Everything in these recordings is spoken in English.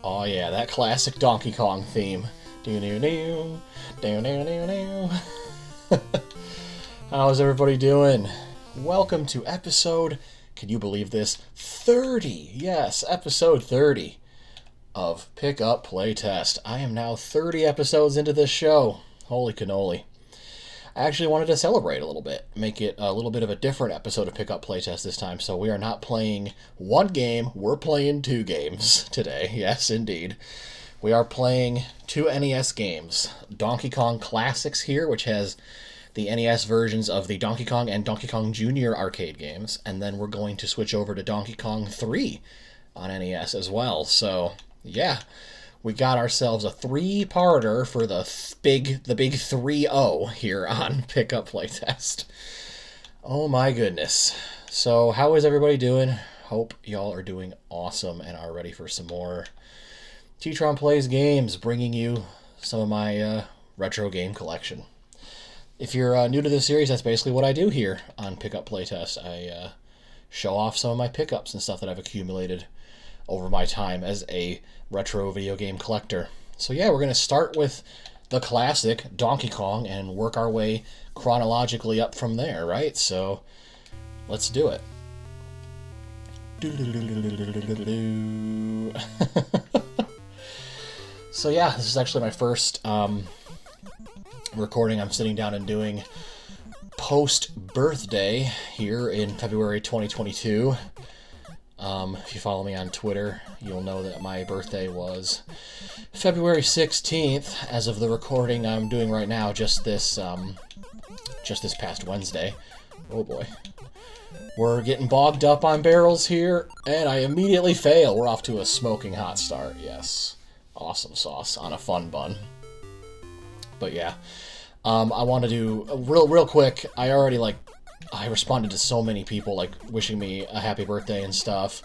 Oh yeah, that classic Donkey Kong theme. Do-do-do, do-do-do-do. How's everybody doing? Welcome to episode, can you believe this, 30. Yes, episode 30 of Pickup Playtest. I am now 30 episodes into this show. Holy cannoli. I actually wanted to celebrate a little bit, make it a little bit of a different episode of Pickup Playtest this time, so we are not playing one game, we're playing two games today. Yes, indeed. We are playing two NES games. Donkey Kong Classics here, which has the NES versions of the Donkey Kong and Donkey Kong Jr. arcade games, and then we're going to switch over to Donkey Kong 3 on NES as well. So, yeah. We got ourselves a three-parter for the big 3-0 here on Pickup Playtest. Oh my goodness. So how is everybody doing? Hope y'all are doing awesome and are ready for some more TTromPlaysGames, bringing you some of my retro game collection. If you're new to this series, that's basically what I do here on Pickup Playtest. I show off some of my pickups and stuff that I've accumulated over my time as a retro video game collector. So yeah, we're going to start with the classic Donkey Kong and work our way chronologically up from there, right? So let's do it. So yeah, this is actually my first recording I'm sitting down and doing post-birthday here in February 2022. If you follow me on Twitter, you'll know that my birthday was February 16th, as of the recording I'm doing right now, just this past Wednesday. Oh boy. We're getting bogged up on barrels here, and I immediately fail. We're off to a smoking hot start, yes. Awesome sauce on a fun bun. But yeah, I want to do, real quick, I responded to so many people, wishing me a happy birthday and stuff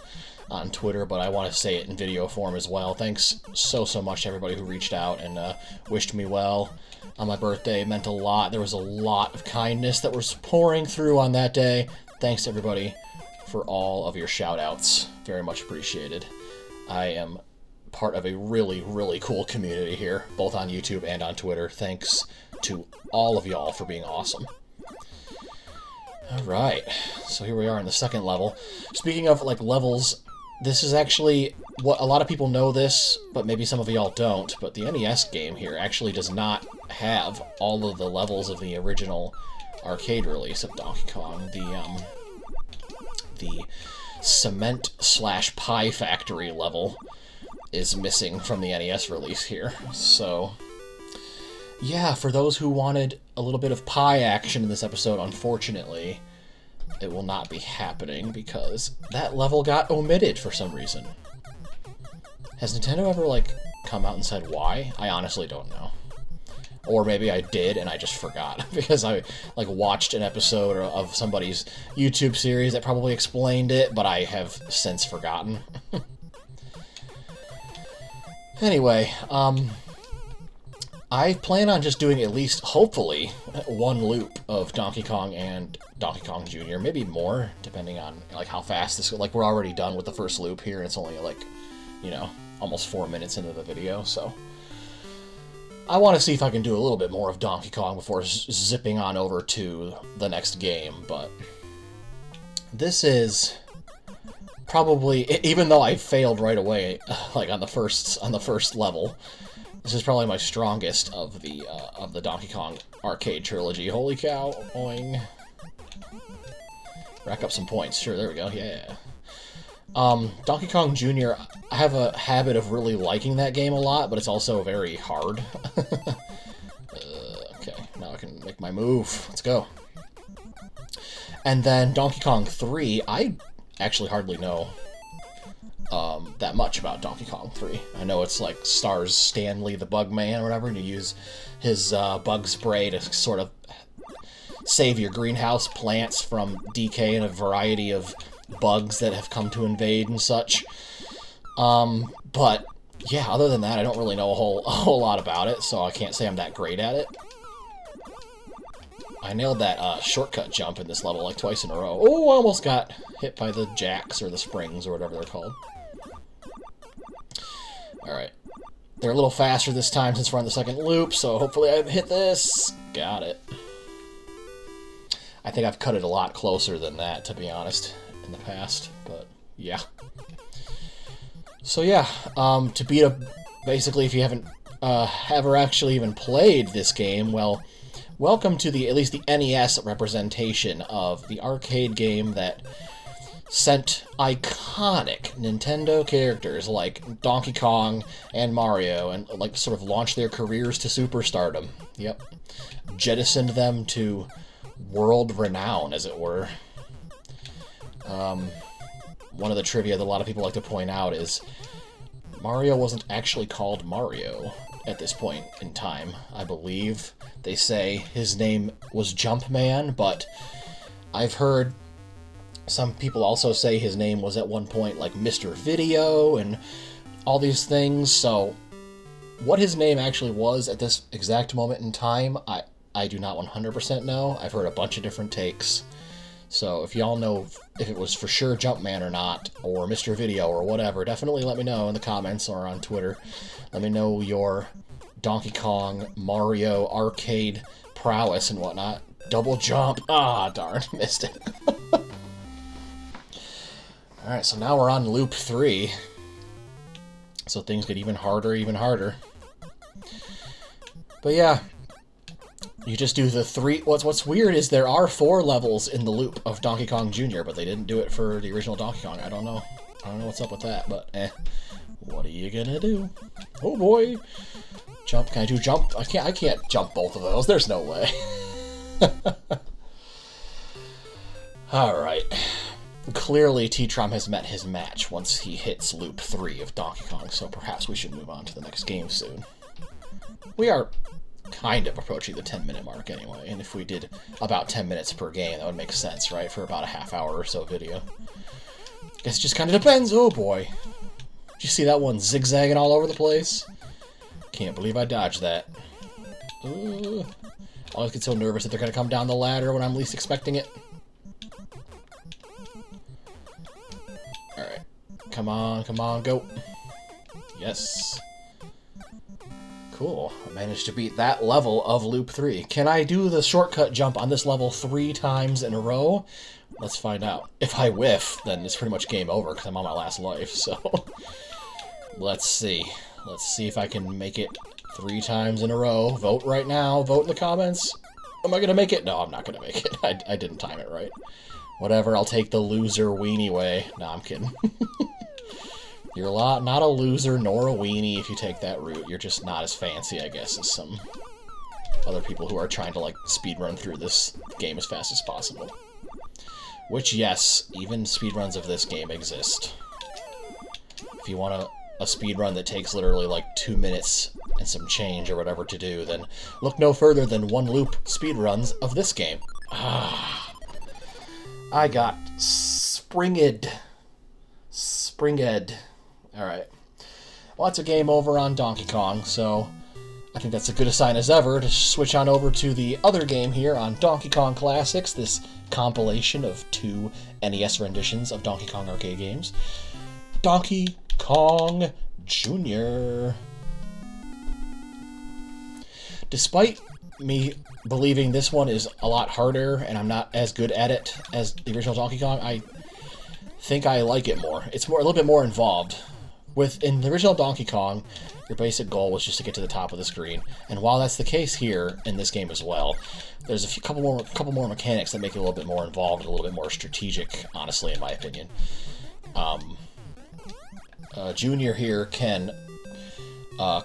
on Twitter, but I want to say it in video form as well. Thanks so much to everybody who reached out and wished me well on my birthday. It meant a lot. There was a lot of kindness that was pouring through on that day. Thanks to everybody for all of your shout-outs. Very much appreciated. I am part of a really cool community here, both on YouTube and on Twitter. Thanks to all of y'all for being awesome. Alright, so here we are in the second level. Speaking of, levels, this is actually, what a lot of people know this, but maybe some of y'all don't, but the NES game here actually does not have all of the levels of the original arcade release of Donkey Kong. The cement/pie factory level is missing from the NES release here, so yeah, for those who wanted a little bit of pie action in this episode, unfortunately, it will not be happening because that level got omitted for some reason. Has Nintendo ever, come out and said why? I honestly don't know. Or maybe I did and I just forgot because I, watched an episode of somebody's YouTube series that probably explained it, but I have since forgotten. Anyway, I plan on just doing at least, hopefully, one loop of Donkey Kong and Donkey Kong Jr., maybe more, depending on, how fast this... we're already done with the first loop here, and it's only, almost 4 minutes into the video, so... I want to see if I can do a little bit more of Donkey Kong before zipping on over to the next game, but... This is... probably, even though I failed right away, on the first level... This is probably my strongest of the Donkey Kong arcade trilogy. Holy cow! Oing. Rack up some points. Sure, there we go. Yeah. Donkey Kong Jr. I have a habit of really liking that game a lot, but it's also very hard. Okay, now I can make my move. Let's go. And then Donkey Kong 3. I actually hardly know that much about Donkey Kong 3. I know it's stars Stanley the Bug Man or whatever, and you use his bug spray to sort of save your greenhouse plants from decay and a variety of bugs that have come to invade and such. But yeah, other than that, I don't really know a whole lot about it, so I can't say I'm that great at it. I nailed that shortcut jump in this level twice in a row. Oh, I almost got hit by the jacks or the springs or whatever they're called. Alright. They're a little faster this time since we're on the second loop, so hopefully I hit this. Got it. I think I've cut it a lot closer than that, to be honest, in the past, but yeah. So yeah, to beat a... Basically, if you haven't ever actually even played this game, well, welcome to at least the NES representation of the arcade game that sent iconic Nintendo characters like Donkey Kong and Mario and like sort of launched their careers to superstardom. Yep. Jettisoned them to world renown, as it were. One of the trivia that a lot of people like to point out is Mario wasn't actually called Mario at this point in time, I believe. They say his name was Jumpman, but I've heard some people also say his name was at one point like Mr. Video and all these things, so what his name actually was at this exact moment in time, I do not 100% know. I've heard a bunch of different takes. So if y'all know if it was for sure Jumpman or not, or Mr. Video or whatever, definitely let me know in the comments or on Twitter. Let me know your Donkey Kong, Mario, arcade prowess and whatnot. Double jump. Ah, darn, missed it. Alright, so now we're on loop 3. So things get even harder, even harder. But yeah, you just do the 3... What's weird is there are 4 levels in the loop of Donkey Kong Jr., but they didn't do it for the original Donkey Kong. I don't know. I don't know what's up with that, but what are you gonna do? Oh boy! Jump, can I do jump? I can't jump both of those. There's no way. Alright. Clearly, TTrom has met his match once he hits loop 3 of Donkey Kong, so perhaps we should move on to the next game soon. We are kind of approaching the 10-minute mark anyway, and if we did about 10 minutes per game, that would make sense, right? For about a half-hour or so video. Guess it just kind of depends. Oh boy. Did you see that one zigzagging all over the place? Can't believe I dodged that. I always get so nervous that they're going to come down the ladder when I'm least expecting it. Alright. Come on, go. Yes. Cool. I managed to beat that level of loop 3. Can I do the shortcut jump on this level 3 times in a row? Let's find out. If I whiff, then it's pretty much game over because I'm on my last life, so... Let's see. Let's see if I can make it 3 times in a row. Vote right now. Vote in the comments. Am I going to make it? No, I'm not going to make it. I didn't time it right. Whatever, I'll take the loser weenie way. No, I'm kidding. You're not a loser nor a weenie if you take that route. You're just not as fancy, I guess, as some other people who are trying to, like, speedrun through this game as fast as possible. Which, yes, even speedruns of this game exist. If you want a speedrun that takes literally, like, 2 minutes and some change or whatever to do, then look no further than one loop speedruns of this game. Ah, I got springed. Alright. Well, that's a game over on Donkey Kong, so I think that's as good a sign as ever to switch on over to the other game here on Donkey Kong Classics, this compilation of 2 NES renditions of Donkey Kong arcade games. Donkey Kong Jr. Despite me believing this one is a lot harder and I'm not as good at it as the original Donkey Kong, I think I like it more. It's a little bit more involved. In the original Donkey Kong, your basic goal was just to get to the top of the screen, and while that's the case here in this game as well, there's a couple more mechanics that make it a little bit more involved and a little bit more strategic, honestly, in my opinion. Junior here can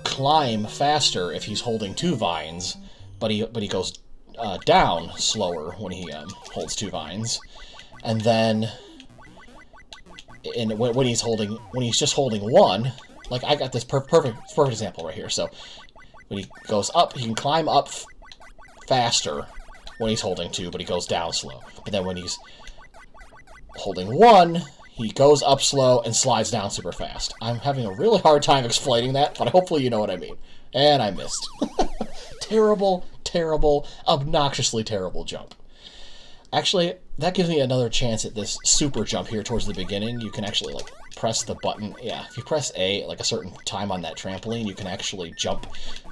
climb faster if he's holding 2 vines, but he goes down slower when he holds 2 vines, and then when he's just holding 1, like I got this perfect example right here. So when he goes up, he can climb up faster when he's holding 2, but he goes down slow. But then when he's holding 1, he goes up slow and slides down super fast. I'm having a really hard time explaining that, but hopefully you know what I mean. And I missed. Terrible, obnoxiously terrible jump. Actually, that gives me another chance at this super jump here towards the beginning. You can actually, like, press the button. Yeah, if you press A at, like, a certain time on that trampoline, you can actually jump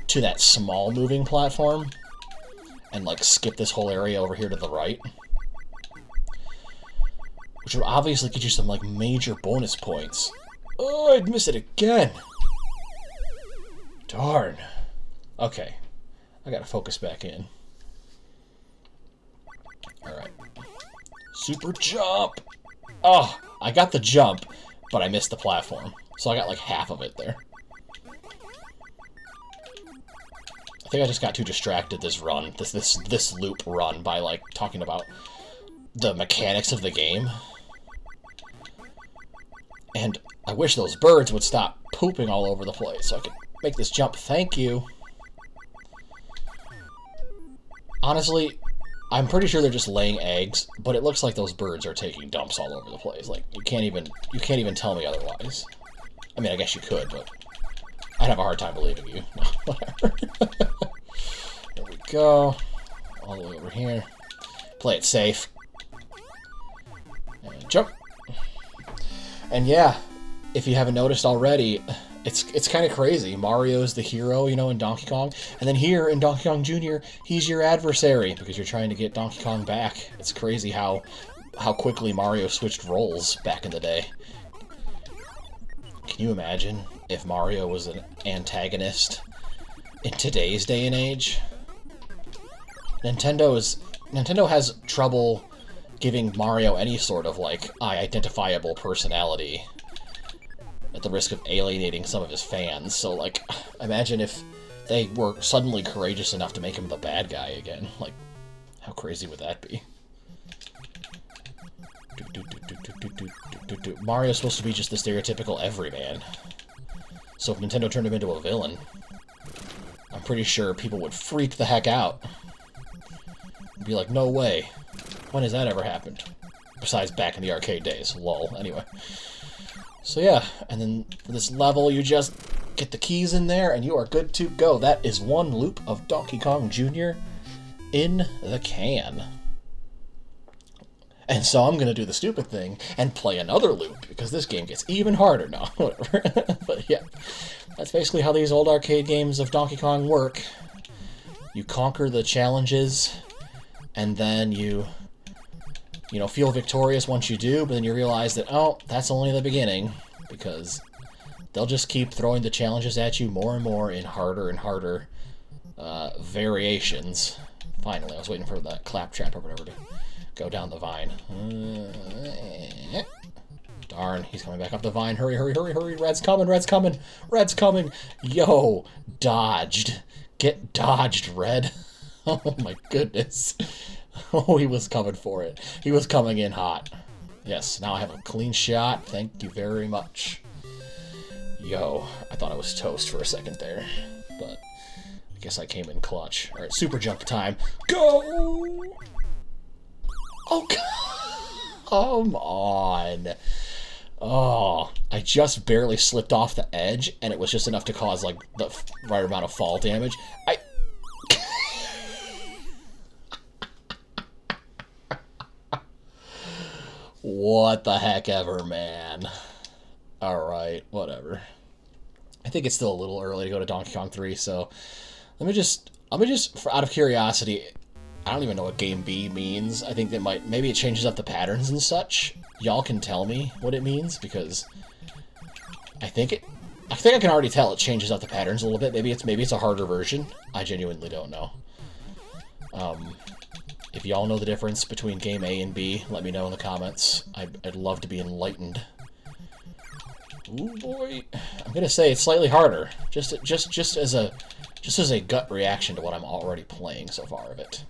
to that small moving platform and, like, skip this whole area over here to the right. Which would obviously get you some, like, major bonus points. Oh, I'd miss it again! Darn. Okay. I gotta focus back in. Alright. Super jump! Oh, I got the jump, but I missed the platform. So I got, like, half of it there. I think I just got too distracted this run, this loop run, by, like, talking about the mechanics of the game. And I wish those birds would stop pooping all over the place so I could make this jump. Thank you. Honestly, I'm pretty sure they're just laying eggs, but it looks like those birds are taking dumps all over the place. Like, you can't even tell me otherwise. I mean, I guess you could, but I'd have a hard time believing you. No, whatever. There we go. All the way over here. Play it safe. And jump. And yeah, if you haven't noticed already, it's kind of crazy. Mario's the hero, you know, in Donkey Kong. And then here in Donkey Kong Jr., he's your adversary because you're trying to get Donkey Kong back. It's crazy how quickly Mario switched roles back in the day. Can you imagine if Mario was an antagonist in today's day and age? Nintendo has trouble giving Mario any sort of, like, identifiable personality at the risk of alienating some of his fans. So, like, imagine if they were suddenly courageous enough to make him the bad guy again. Like, how crazy would that be? Mario's supposed to be just the stereotypical everyman. So if Nintendo turned him into a villain, I'm pretty sure people would freak the heck out. Be like, no way. When has that ever happened? Besides back in the arcade days. Lol. Anyway. So yeah, and then for this level, you just get the keys in there, and you are good to go. That is one loop of Donkey Kong Jr. in the can. And so I'm going to do the stupid thing and play another loop, because this game gets even harder now. Whatever. But yeah, that's basically how these old arcade games of Donkey Kong work. You conquer the challenges, and then you know, feel victorious once you do, but then you realize that, oh, that's only the beginning, because they'll just keep throwing the challenges at you more and more in harder and harder variations. Finally, I was waiting for that claptrap or whatever to go down the vine. Darn, he's coming back up the vine. Hurry, hurry, hurry, hurry. Red's coming, Red's coming, Red's coming. Yo, dodged. Get dodged, Red. Oh my goodness. Oh, he was coming for it. He was coming in hot. Yes, now I have a clean shot. Thank you very much. Yo, I thought I was toast for a second there, but I guess I came in clutch. Alright, super jump time. Go! Oh, come on. Oh, I just barely slipped off the edge, and it was just enough to cause, like, the right amount of fall damage. What the heck ever, man. Alright, whatever. I think it's still a little early to go to Donkey Kong 3, so let me just, out of curiosity, I don't even know what Game B means. I think that maybe it changes up the patterns and such. Y'all can tell me what it means, because I think I can already tell it changes up the patterns a little bit. Maybe it's a harder version. I genuinely don't know. If y'all know the difference between game A and B, let me know in the comments. I'd love to be enlightened. Ooh boy, I'm gonna say it's slightly harder, just as a gut reaction to what I'm already playing so far of it.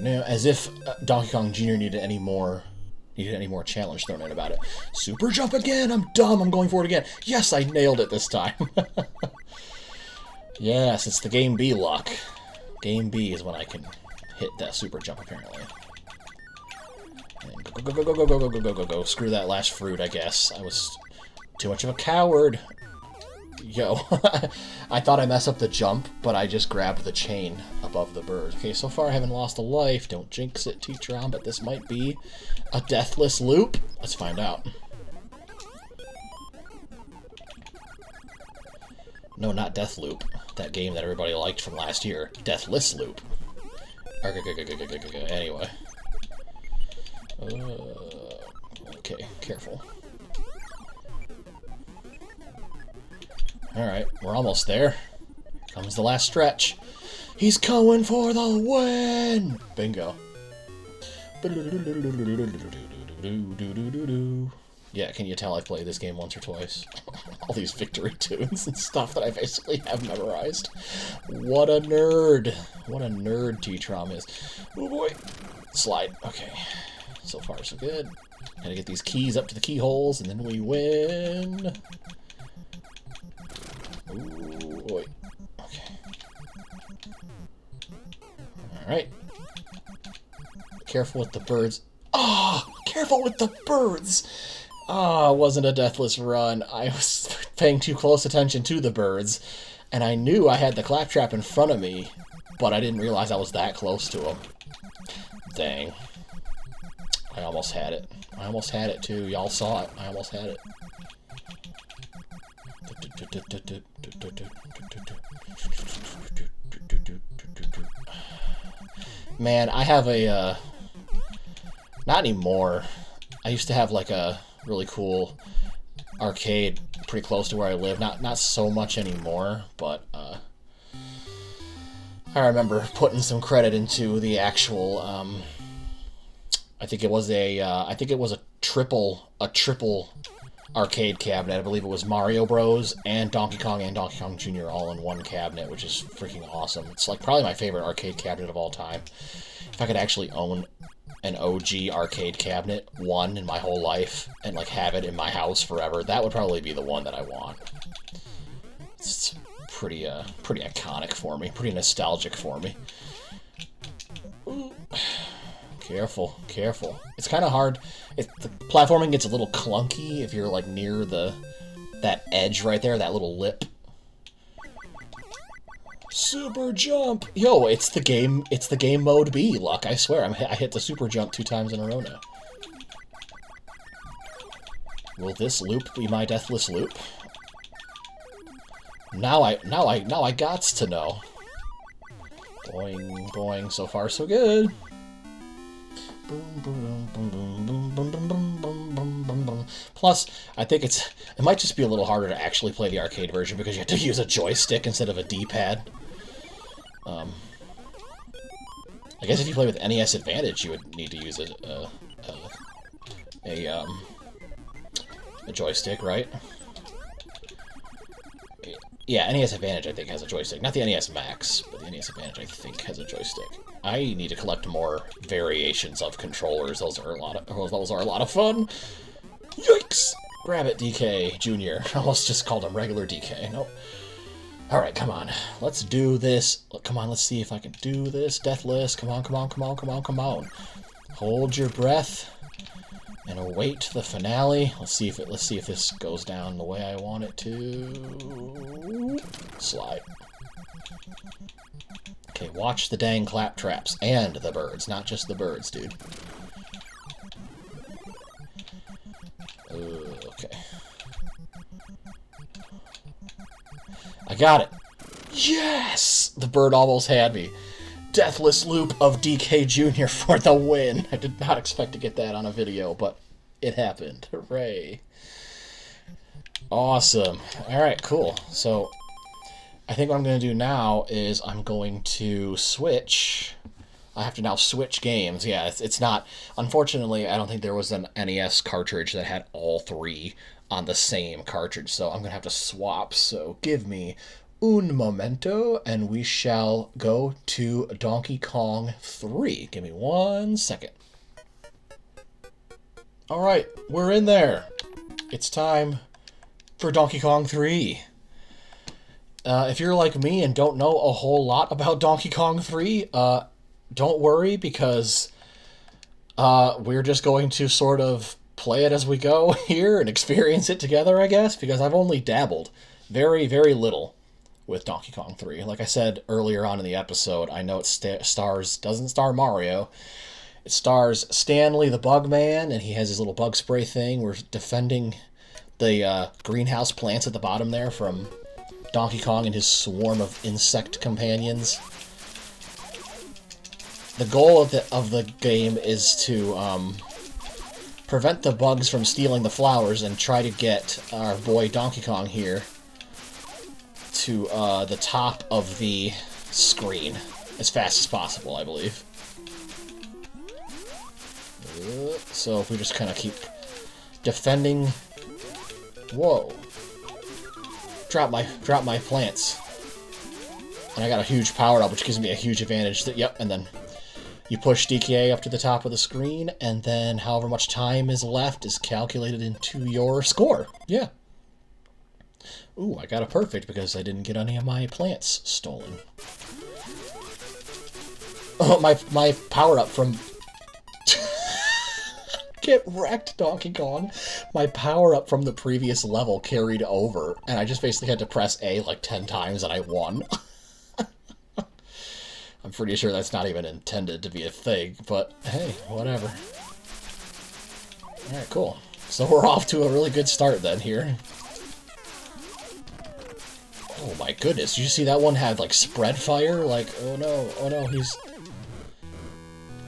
As if Donkey Kong Jr. needed any more challenge thrown in about it. Super jump again! I'm dumb! I'm going for it again! Yes, I nailed it this time! Yes, it's the Game B luck. Game B is when I can hit that super jump, apparently. And go, go, go, go, go, go, go, go, go, go, go. Screw that last fruit, I guess. I was too much of a coward. Yo, I thought I messed up the jump, but I just grabbed the chain above the bird. Okay, so far I haven't lost a life. Don't jinx it, TTrom, but this might be a deathless loop. Let's find out. No, not Death Loop. That game that everybody liked from last year. Deathless Loop. Anyway. Okay, careful. Alright, we're almost there. Here comes the last stretch. He's going for the win! Bingo. Yeah, can you tell I've played this game once or twice? All these victory tunes and stuff that I basically have memorized. What a nerd. What a nerd TTrom is. Oh boy. Slide. Okay. So far, so good. Gotta get these keys up to the keyholes, and then we win. Ooh, boy. Okay. Alright. Careful with the birds. Oh! Careful with the birds! Ah, it wasn't a deathless run. I was paying too close attention to the birds, and I knew I had the claptrap in front of me, but I didn't realize I was that close to him. Dang. I almost had it. I almost had it, too. Y'all saw it. I almost had it. Man, I have a, not anymore. I used to have, like, a really cool arcade pretty close to where I live. Not so much anymore, but I remember putting some credit into the actual I think it was a triple arcade cabinet. I believe it was Mario Bros. And Donkey Kong Jr. all in one cabinet, which is freaking awesome. It's like probably my favorite arcade cabinet of all time. If I could actually own an OG arcade cabinet, one in my whole life, and like have it in my house forever, that would probably be the one that I want. It's pretty iconic for me, pretty nostalgic for me. Ooh. Careful, careful. It's kind of hard. The platforming gets a little clunky if you're like near that edge right there, that little lip. Super jump! Yo, it's the game mode B, Luck, I swear. I hit the super jump 2 times in a row now. Will this loop be my deathless loop? Now I gots to know. Boing, boing, so far so good. Plus, I think it might just be a little harder to actually play the arcade version because you have to use a joystick instead of a D-pad. I guess if you play with NES Advantage, you would need to use a joystick, right? Yeah, NES Advantage, I think, has a joystick. Not the NES Max, but the NES Advantage, I think, has a joystick. I need to collect more variations of controllers. Those are a lot of fun. Yikes! Grab it, DK Jr. I almost just called him regular DK. Nope. Alright, come on. Let's do this. Come on, let's see if I can do this. Deathless. Come on, come on, come on, come on, come on. Hold your breath and await the finale. Let's see if this goes down the way I want it to. Slide. Okay, watch the dang claptraps and the birds, not just the birds, dude. Okay. I got it. Yes! The bird almost had me. Deathless loop of DK Jr. for the win. I did not expect to get that on a video, but it happened. Hooray. Awesome. Alright, cool. So, I think what I'm going to do now is I'm going to switch. I have to now switch games. Yeah, it's not... Unfortunately, I don't think there was an NES cartridge that had all 3 on the same cartridge, so I'm going to have to swap. So give me un momento, and we shall go to Donkey Kong 3. Give me 1 second. Alright, we're in there. It's time for Donkey Kong 3. If you're like me and don't know a whole lot about Donkey Kong 3, don't worry, because we're just going to sort of play it as we go here and experience it together, I guess, because I've only dabbled Very, very little with Donkey Kong 3. Like I said earlier on in the episode, I know doesn't star Mario. It stars Stanley the Bugman, and he has his little bug spray thing. We're defending the greenhouse plants at the bottom there from Donkey Kong and his swarm of insect companions. The goal of the game is to prevent the bugs from stealing the flowers and try to get our boy Donkey Kong here to the top of the screen as fast as possible, I believe. So if we just kind of keep defending... Whoa. Drop my plants. And I got a huge power-up, which gives me a huge advantage. Yep, and then you push DK up to the top of the screen, and then however much time is left is calculated into your score. Yeah. Ooh, I got a perfect because I didn't get any of my plants stolen. Oh, my power-up from... Get wrecked, Donkey Kong. My power-up from the previous level carried over, and I just basically had to press A like 10 times and I won. I'm pretty sure that's not even intended to be a thing, but hey, whatever. Alright, cool. So we're off to a really good start then here. Oh my goodness, did you see that one had like spread fire? Like, oh no, he's...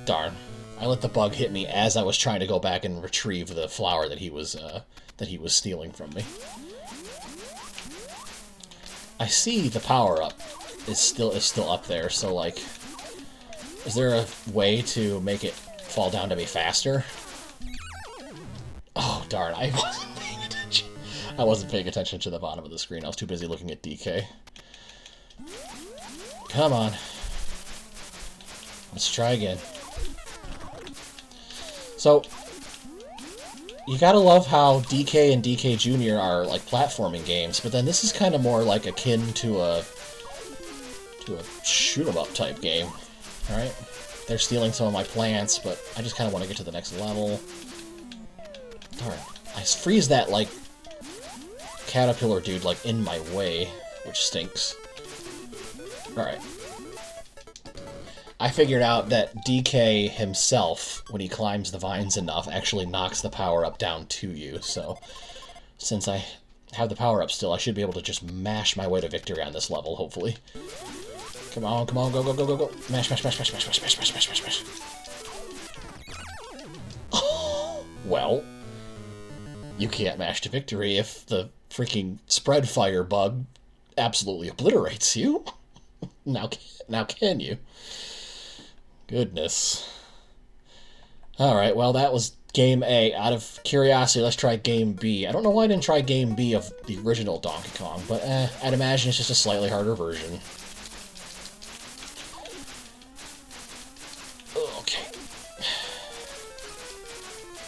Darn. I let the bug hit me as I was trying to go back and retrieve the flower that he was stealing from me. I see the power-up is still up there, so like, is there a way to make it fall down to me faster? Oh darn, I wasn't paying attention. I wasn't paying attention to the bottom of the screen. I was too busy looking at DK. Come on. Let's try again. So, you gotta love how DK and DK Jr. are like platforming games, but then this is kind of more like akin to a shoot-'em-up type game. Alright? They're stealing some of my plants, but I just kind of want to get to the next level. Darn. I freeze that, like, caterpillar dude, like, in my way, which stinks. Alright. I figured out that DK himself, when he climbs the vines enough, actually knocks the power-up down to you, so since I have the power-up still, I should be able to just mash my way to victory on this level, hopefully. Come on, go. Mash. Well, you can't mash to victory if the freaking spread fire bug absolutely obliterates you. Now can you? Goodness. Alright, well, that was Game A. Out of curiosity, let's try Game B. I don't know why I didn't try Game B of the original Donkey Kong, but I'd imagine it's just a slightly harder version. Okay.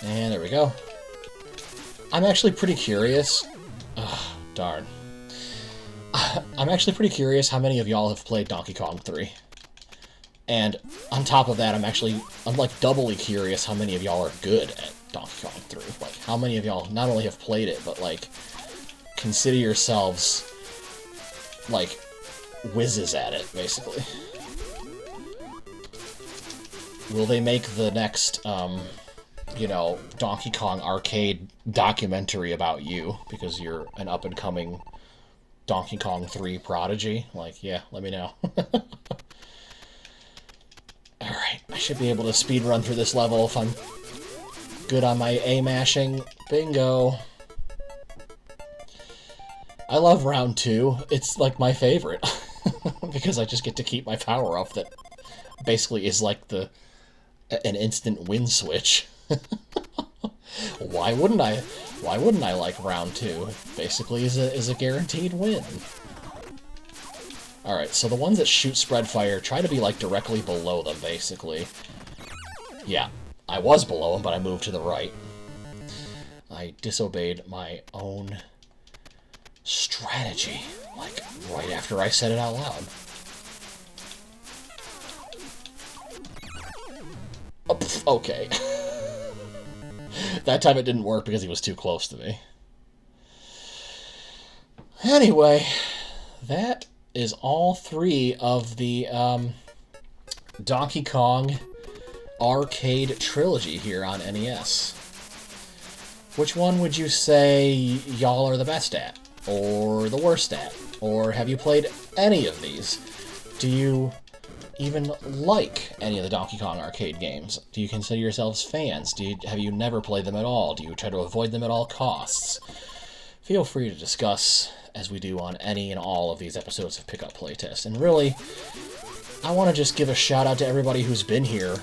And there we go. I'm actually pretty curious. Oh, darn. I'm actually pretty curious how many of y'all have played Donkey Kong 3. And on top of that, I'm like doubly curious how many of y'all are good at Donkey Kong 3. Like, how many of y'all not only have played it, but like, consider yourselves, like, whizzes at it, basically. Will they make the next, you know, Donkey Kong arcade documentary about you, because you're an up-and-coming Donkey Kong 3 prodigy? Like, yeah, let me know. Alright, I should be able to speedrun through this level if I'm good on my A-mashing. Bingo! I love round 2. It's like my favorite. Because I just get to keep my power up that basically is like an instant win switch. Why wouldn't I? Why wouldn't I like round 2? Basically is a guaranteed win. Alright, so the ones that shoot spread fire, try to be, like, directly below them, basically. Yeah, I was below them, but I moved to the right. I disobeyed my own strategy, like, right after I said it out loud. Oh, pff, okay. That time it didn't work because he was too close to me. Anyway, that is all 3 of the Donkey Kong arcade trilogy here on NES. Which one would you say y'all are the best at? Or the worst at? Or have you played any of these? Do you even like any of the Donkey Kong arcade games? Do you consider yourselves fans? Have you never played them at all? Do you try to avoid them at all costs? Feel free to discuss, as we do on any and all of these episodes of Pickup Playtest. And really, I want to just give a shout out to everybody who's been here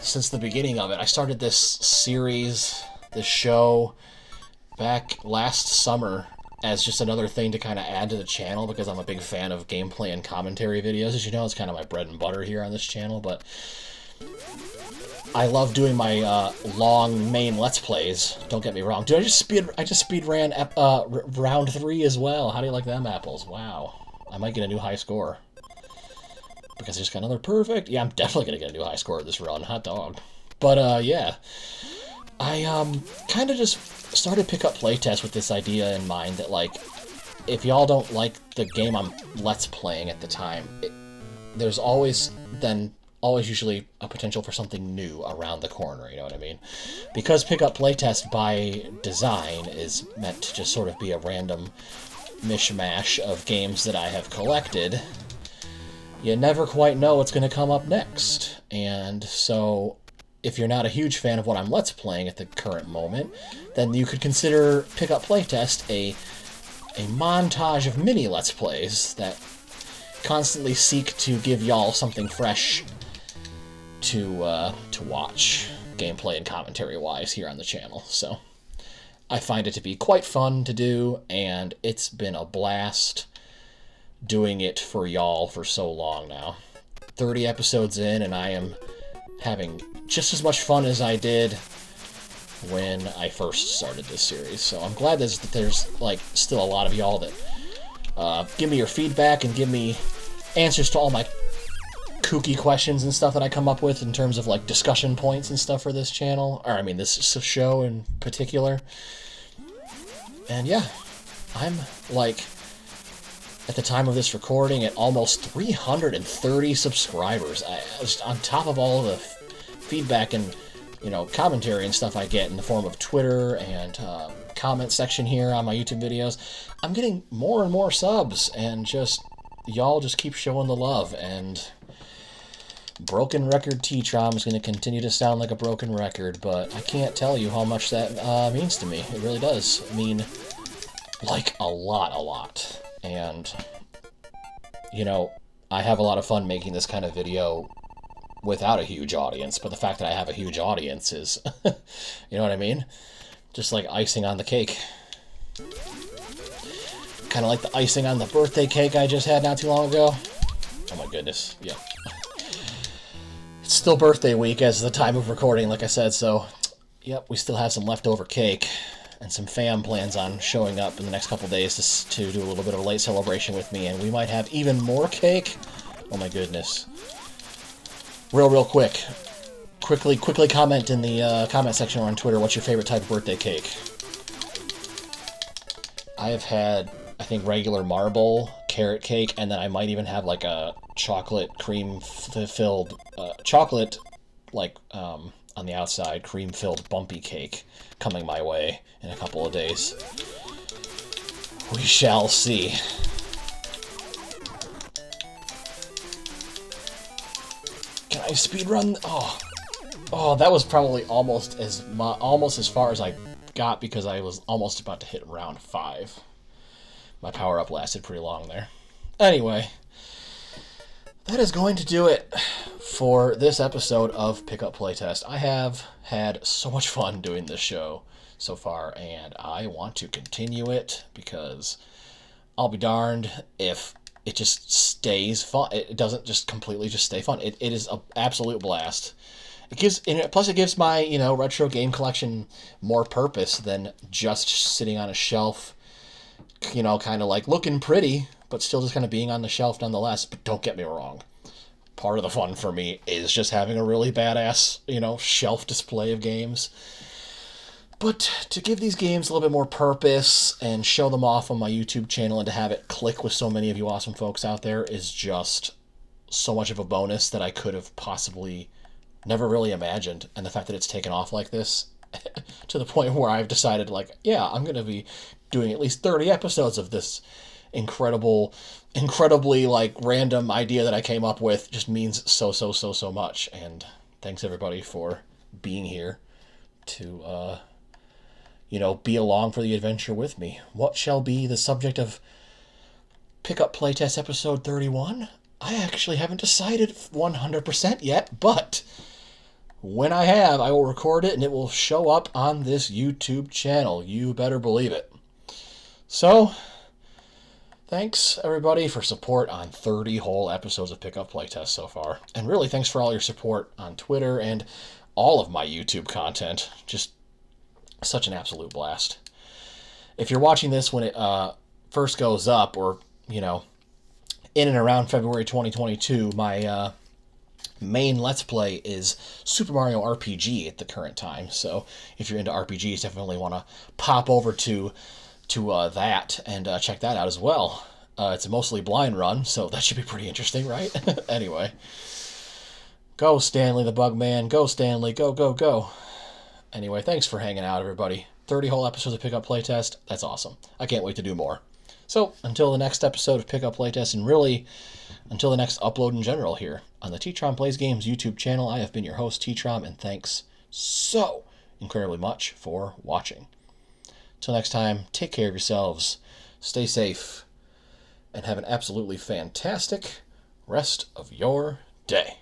since the beginning of it. I started this series, this show, back last summer as just another thing to kind of add to the channel because I'm a big fan of gameplay and commentary videos. As you know, it's kind of my bread and butter here on this channel, but I love doing my long main Let's Plays. Don't get me wrong. Dude, I just speed ran round 3 as well. How do you like them apples? Wow. I might get a new high score. Because I just got another perfect. Yeah, I'm definitely going to get a new high score this run. Hot dog. But, yeah. I kind of just started Pickup Playtest with this idea in mind that, like, if y'all don't like the game I'm Let's Playing at the time, there's always usually a potential for something new around the corner, you know what I mean? Because Pickup Playtest by design is meant to just sort of be a random mishmash of games that I have collected, you never quite know what's going to come up next. And so, if you're not a huge fan of what I'm Let's Playing at the current moment, then you could consider Pickup Playtest a montage of mini Let's Plays that constantly seek to give y'all something fresh to watch, gameplay and commentary-wise, here on the channel. So, I find it to be quite fun to do, and it's been a blast doing it for y'all for so long now. 30 episodes in, and I am having just as much fun as I did when I first started this series. So I'm glad that there's like still a lot of y'all that give me your feedback and give me answers to all my kooky questions and stuff that I come up with in terms of like discussion points and stuff for this channel, or I mean this show in particular. And yeah, I'm like, at the time of this recording, at almost 330 subscribers. On top of all the feedback and, you know, commentary and stuff I get in the form of Twitter and comment section here on my YouTube videos, I'm getting more and more subs, and y'all just keep showing the love, and broken record TTrom is going to continue to sound like a broken record, but I can't tell you how much that means to me. It really does mean, like, a lot. And, you know, I have a lot of fun making this kind of video without a huge audience, but the fact that I have a huge audience is, you know what I mean? Just like icing on the cake. Kind of like the icing on the birthday cake I just had not too long ago. Oh my goodness, yeah. It's still birthday week as the time of recording, like I said, so, yep, we still have some leftover cake. And some fam plans on showing up in the next couple days to do a little bit of a late celebration with me, and we might have even more cake. Oh my goodness. Real quick. Quickly comment in the comment section or on Twitter, what's your favorite type of birthday cake? I have had, I think, regular marble, carrot cake, and then I might even have like a chocolate cream-filled, chocolate, like, on the outside, cream-filled bumpy cake coming my way in a couple of days. We shall see. Can I speedrun? Oh, that was probably almost as far as I got because I was almost about to hit round 5. My power-up lasted pretty long there. Anyway, that is going to do it for this episode of Pickup Playtest. I have had so much fun doing this show so far, and I want to continue it because I'll be darned if it just stays fun. It doesn't just completely just stay fun. It is an absolute blast. Plus it gives my, you know, retro game collection more purpose than just sitting on a shelf, you know, kind of like looking pretty, but still just kind of being on the shelf nonetheless. But don't get me wrong. Part of the fun for me is just having a really badass, you know, shelf display of games. But to give these games a little bit more purpose and show them off on my YouTube channel and to have it click with so many of you awesome folks out there is just so much of a bonus that I could have possibly never really imagined. And the fact that it's taken off like this to the point where I've decided, like, yeah, I'm going to be doing at least 30 episodes of this incredibly, like, random idea that I came up with just means so much. And thanks, everybody, for being here to, be along for the adventure with me. What shall be the subject of Pickup Playtest episode 31? I actually haven't decided 100% yet, but when I have, I will record it and it will show up on this YouTube channel. You better believe it. So, thanks everybody for support on 30 whole episodes of Pickup Playtest so far. And really, thanks for all your support on Twitter and all of my YouTube content. Just such an absolute blast. If you're watching this when it first goes up, or, in and around February 2022, my main Let's Play is Super Mario RPG at the current time. So if you're into RPGs, definitely want to pop over to that and check that out as well. It's a mostly blind run, so that should be pretty interesting, right? Anyway. Go, Stanley the Bugman. Go, Stanley. Go, go, go. Anyway, thanks for hanging out, everybody. 30 whole episodes of Pickup Playtest. That's awesome. I can't wait to do more. So, until the next episode of Pickup Playtest, and really, until the next upload in general here on the TTromPlaysGames YouTube channel, I have been your host, TTrom, and thanks so incredibly much for watching. Till next time, take care of yourselves, stay safe, and have an absolutely fantastic rest of your day.